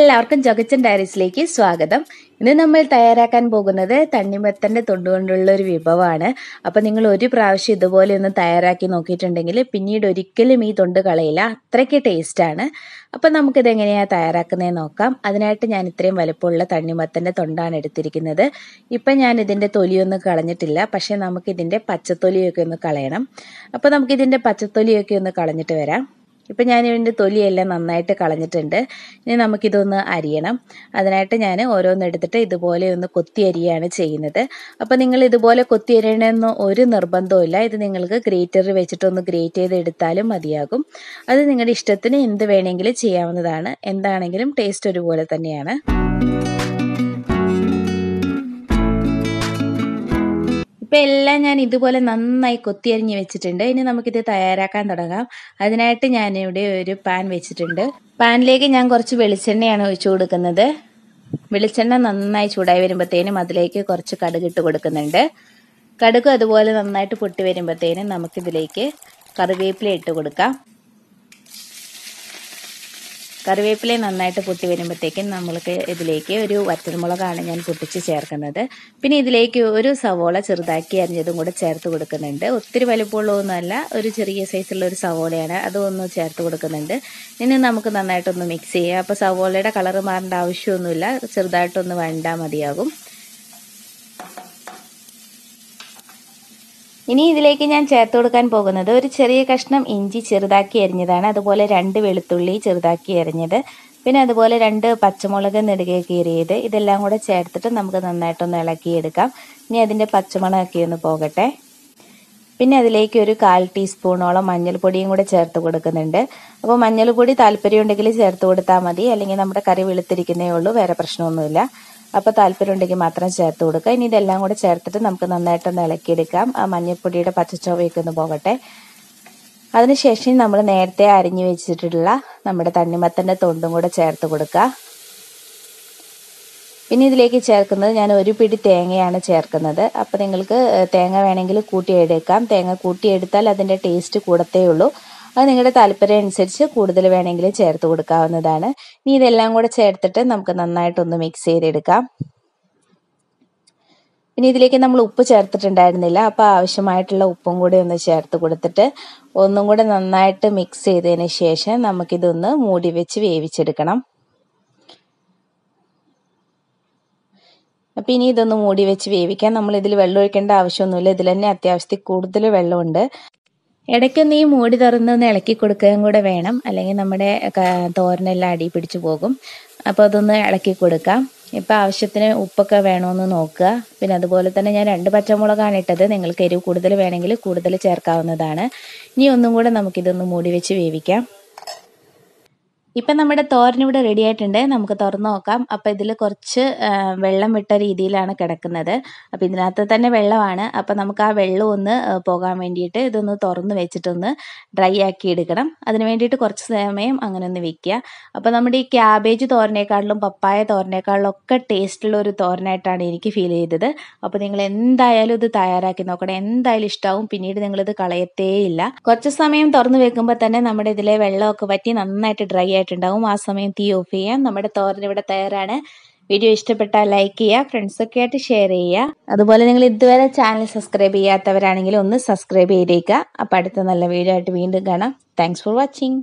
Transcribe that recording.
എല്ലാവർക്കും ജഗച്ചൻ ഡയറീസിലേക്ക് സ്വാഗതം. ഇന്ന് നമ്മൾ തയ്യാറാക്കാൻ പോകുന്നത് തണ്ണിമത്തന്റെ തൊണ്ട് കൊണ്ടുള്ള ഒരു വിഭവമാണ്. അപ്പൊ നിങ്ങൾ ഒരു പ്രാവശ്യം ഇതുപോലെ ഒന്ന് തയ്യാറാക്കി നോക്കിയിട്ടുണ്ടെങ്കിൽ പിന്നീട് ഒരിക്കലും ഈ തൊണ്ട് കളയില്ല, അത്രയ്ക്ക് ടേസ്റ്റാണ്. അപ്പൊ നമുക്കിത് എങ്ങനെയാണ് തയ്യാറാക്കുന്നതെന്ന് നോക്കാം. അതിനായിട്ട് ഞാൻ ഇത്രയും വലുപ്പമുള്ള തണ്ണിമത്തന്റെ തൊണ്ടാണ് എടുത്തിരിക്കുന്നത്. ഇപ്പൊ ഞാൻ ഇതിന്റെ തൊലിയൊന്നും കളഞ്ഞിട്ടില്ല, പക്ഷെ നമുക്കിതിന്റെ പച്ചത്തൊലിയൊക്കെ ഒന്ന് കളയണം. അപ്പൊ നമുക്കിതിന്റെ പച്ചത്തൊലിയൊക്കെ ഒന്ന് കളഞ്ഞിട്ട് വരാം. ഇപ്പം ഞാൻ ഇതിൻ്റെ തൊലിയെല്ലാം നന്നായിട്ട് കളഞ്ഞിട്ടുണ്ട്. ഇനി നമുക്കിതൊന്ന് അരിയണം. അതിനായിട്ട് ഞാൻ ഓരോന്നെടുത്തിട്ട് ഇതുപോലെ ഒന്ന് കൊത്തി അരിയാണ് ചെയ്യുന്നത്. അപ്പം നിങ്ങൾ ഇതുപോലെ കൊത്തി അരിയണമെന്ന് ഒരു നിർബന്ധവുമില്ല. ഇത് നിങ്ങൾക്ക് ഗ്രേറ്ററിൽ വെച്ചിട്ടൊന്ന് ഗ്രേറ്റ് ചെയ്ത് എടുത്താലും മതിയാകും. അത് നിങ്ങളുടെ ഇഷ്ടത്തിന് എന്ത് വേണമെങ്കിലും ചെയ്യാവുന്നതാണ്. എന്താണെങ്കിലും ടേസ്റ്റ് ഒരുപോലെ തന്നെയാണ്. ഇപ്പം എല്ലാം ഞാൻ ഇതുപോലെ നന്നായി കൊത്തിയരിഞ്ഞ് വെച്ചിട്ടുണ്ട്. ഇനി നമുക്കിത് തയ്യാറാക്കാൻ തുടങ്ങാം. അതിനായിട്ട് ഞാനിവിടെ ഒരു പാൻ വെച്ചിട്ടുണ്ട്. പാനിലേക്ക് ഞാൻ കുറച്ച് വെളിച്ചെണ്ണയാണ് ഒഴിച്ചു കൊടുക്കുന്നത്. വെളിച്ചെണ്ണ നന്നായി ചൂടായി വരുമ്പോഴത്തേനും അതിലേക്ക് കുറച്ച് കടുക് ഇട്ട് കൊടുക്കുന്നുണ്ട്. കടുക് അതുപോലെ നന്നായിട്ട് പൊട്ടി വരുമ്പോഴത്തേനും നമുക്കിതിലേക്ക് കറിവേപ്പില ഇട്ട് കൊടുക്കാം. കറിവേപ്പില നന്നായിട്ട് പൊട്ടി വരുമ്പോഴത്തേക്കും നമ്മൾക്ക് ഇതിലേക്ക് ഒരു വറ്റൽമുളകാണ് ഞാൻ പൊട്ടിച്ച് ചേർക്കുന്നത്. പിന്നെ ഇതിലേക്ക് ഒരു സവോള ചെറുതാക്കി അരിഞ്ഞതും കൂടെ ചേർത്ത് കൊടുക്കുന്നുണ്ട്. ഒത്തിരി വലുപ്പമുള്ളതൊന്നുമല്ല, ഒരു ചെറിയ സൈസുള്ള ഒരു സവോളയാണ്, അതൊന്ന് ചേർത്ത് കൊടുക്കുന്നുണ്ട്. ഇനി നമുക്ക് നന്നായിട്ടൊന്ന് മിക്സ് ചെയ്യാം. അപ്പോൾ സവോളയുടെ കളറ് മാറേണ്ട ആവശ്യമൊന്നുമില്ല, ചെറുതായിട്ടൊന്ന് വഴണ്ടാൽ മതിയാകും. ഇനി ഇതിലേക്ക് ഞാൻ ചേർത്ത് കൊടുക്കാൻ പോകുന്നത് ഒരു ചെറിയ കഷ്ണം ഇഞ്ചി ചെറുതാക്കി അരിഞ്ഞതാണ്, അതുപോലെ 2 വെളുത്തുള്ളി ചെറുതാക്കി അരിഞ്ഞത്, പിന്നെ അതുപോലെ 2 പച്ചമുളക് നെടുകെ കീറിയത്. ഇതെല്ലാം കൂടെ ചേർത്തിട്ട് നമുക്ക് നന്നായിട്ടൊന്ന് ഇളക്കിയെടുക്കാം. ഇനി അതിൻ്റെ പച്ചമണമൊക്കെ ഒന്ന് പോകട്ടെ. പിന്നെ അതിലേക്ക് ഒരു 1/4 ടീസ്പൂണോളം മഞ്ഞൾപ്പൊടിയും കൂടെ ചേർത്ത് കൊടുക്കുന്നുണ്ട്. അപ്പോൾ മഞ്ഞൾപ്പൊടി താല്പര്യം ഉണ്ടെങ്കിൽ ചേർത്ത് കൊടുത്താൽ മതി, അല്ലെങ്കിൽ നമ്മുടെ കറി വെളുത്തിരിക്കുന്നേ ഉള്ളൂ, വേറെ പ്രശ്നമൊന്നുമില്ല. അപ്പോൾ താല്പര്യം ഉണ്ടെങ്കിൽ മാത്രം ചേർത്ത് കൊടുക്കുക. ഇനി ഇതെല്ലാം കൂടെ ചേർത്തിട്ട് നമുക്ക് നന്നായിട്ടൊന്ന് ഇളക്കിയെടുക്കാം. ആ മഞ്ഞൾപ്പൊടിയുടെ പച്ചച്ചുവയൊക്കെ ഒന്ന് പോകട്ടെ. അതിനുശേഷം നമ്മൾ നേരത്തെ അരിഞ്ഞു വെച്ചിട്ടുള്ള നമ്മുടെ തണ്ണിമത്തൻ്റെ തൊണ്ടും കൂടെ ചേർത്ത് കൊടുക്കുക. പിന്നെ ഇതിലേക്ക് ചേർക്കുന്നത് ഞാൻ ഒരു പിടി തേങ്ങയാണ് ചേർക്കുന്നത്. അപ്പോൾ നിങ്ങൾക്ക് തേങ്ങ വേണമെങ്കിൽ കൂട്ടിയെടുക്കാം. തേങ്ങ കൂട്ടിയെടുത്താൽ അതിൻ്റെ ടേസ്റ്റ് കൂടത്തേ ഉള്ളൂ. അത് നിങ്ങളുടെ താല്പര്യം അനുസരിച്ച് കൂടുതൽ വേണമെങ്കിൽ ചേർത്ത് കൊടുക്കാവുന്നതാണ്. ഇനി ഇതെല്ലാം കൂടെ ചേർത്തിട്ട് നമുക്ക് നന്നായിട്ടൊന്ന് മിക്സ് ചെയ്തെടുക്കാം. പിന്നെ ഇതിലേക്ക് നമ്മൾ ഉപ്പ് ചേർത്തിട്ടുണ്ടായിരുന്നില്ല, അപ്പോൾ ആവശ്യമായിട്ടുള്ള ഉപ്പും കൂടി ഒന്ന് ചേർത്ത് കൊടുത്തിട്ട് ഒന്നും കൂടെ നന്നായിട്ട് മിക്സ് ചെയ്തതിന് ശേഷം നമുക്കിതൊന്ന് മൂടി വെച്ച് വേവിച്ചെടുക്കണം. അപ്പം ഇനി ഇതൊന്ന് മൂടി വെച്ച് വേവിക്കാം. നമ്മൾ ഇതിൽ വെള്ളം ഒഴിക്കേണ്ട ആവശ്യമൊന്നുമില്ല, ഇതിൽ തന്നെ അത്യാവശ്യത്തിൽ കൂടുതൽ വെള്ളമുണ്ട്. ഇടയ്ക്കൊന്ന് ഈ മൂടി തുറന്നൊന്ന് ഇളക്കി കൊടുക്കുകയും കൂടെ വേണം, അല്ലെങ്കിൽ നമ്മുടെ തോരനെല്ലാം അടി പിടിച്ചു പോകും. അപ്പോൾ അതൊന്ന് ഇളക്കി കൊടുക്കാം. ഇപ്പം ആവശ്യത്തിന് ഉപ്പൊക്കെ വേണമെന്ന് നോക്കുക. പിന്നെ അതുപോലെ തന്നെ ഞാൻ 2 പച്ചമുളകാണ് ഇട്ടത്, നിങ്ങൾക്ക് എരിവ് കൂടുതൽ വേണമെങ്കിൽ കൂടുതൽ ചേർക്കാവുന്നതാണ്. ഇനി ഒന്നും കൂടെ നമുക്കിതൊന്ന് മൂടി വെച്ച് വേവിക്കാം. ഇപ്പം നമ്മുടെ തോരൻ ഇവിടെ റെഡി ആയിട്ടുണ്ട്. നമുക്ക് തുറന്ന് നോക്കാം. അപ്പം ഇതിൽ കുറച്ച് വെള്ളം വിട്ട രീതിയിലാണ് കിടക്കുന്നത്. അപ്പം ഇതിനകത്ത് തന്നെ വെള്ളമാണ്. അപ്പം നമുക്ക് ആ വെള്ളം ഒന്ന് പോകാൻ വേണ്ടിയിട്ട് ഇതൊന്ന് തുറന്ന് വെച്ചിട്ടൊന്ന് ഡ്രൈ ആക്കി എടുക്കണം. അതിന് വേണ്ടിയിട്ട് കുറച്ച് സമയം അങ്ങനെ ഒന്ന് വെക്കുക. അപ്പം നമ്മുടെ ഈ ക്യാബേജ് തോരനേക്കാളിലും പപ്പായ തോരനേക്കാളിലും ഒക്കെ ടേസ്റ്റുള്ള ഒരു തോരനായിട്ടാണ് എനിക്ക് ഫീൽ ചെയ്തത്. അപ്പോൾ നിങ്ങൾ എന്തായാലും ഇത് തയ്യാറാക്കി നോക്കണം, എന്തായാലും ഇഷ്ടമാവും. പിന്നീട് നിങ്ങളിത് കളയത്തേയില്ല. കുറച്ച് സമയം തുറന്ന് വെക്കുമ്പോൾ തന്നെ നമ്മുടെ ഇതിലെ വെള്ളമൊക്കെ വറ്റി നന്നായിട്ട് ഡ്രൈ ആയിട്ടുണ്ടാവും. ആ സമയം തീ ഓഫ് ചെയ്യാം. നമ്മുടെ തോരൻ ഇവിടെ തയ്യാറാണ്. വീഡിയോ ഇഷ്ടപ്പെട്ടാൽ ലൈക്ക് ചെയ്യുക, ഫ്രണ്ട്സൊക്കെ ആയിട്ട് ഷെയർ ചെയ്യുക. അതുപോലെ നിങ്ങൾ ഇതുവരെ ചാനൽ സബ്സ്ക്രൈബ് ചെയ്യാത്തവരാണെങ്കിൽ ഒന്ന് സബ്സ്ക്രൈബ് ചെയ്തേക്കുക. അപ്പോൾ അടുത്ത നല്ല വീഡിയോ ആയിട്ട് വീണ്ടും കാണാം. Thanks for watching.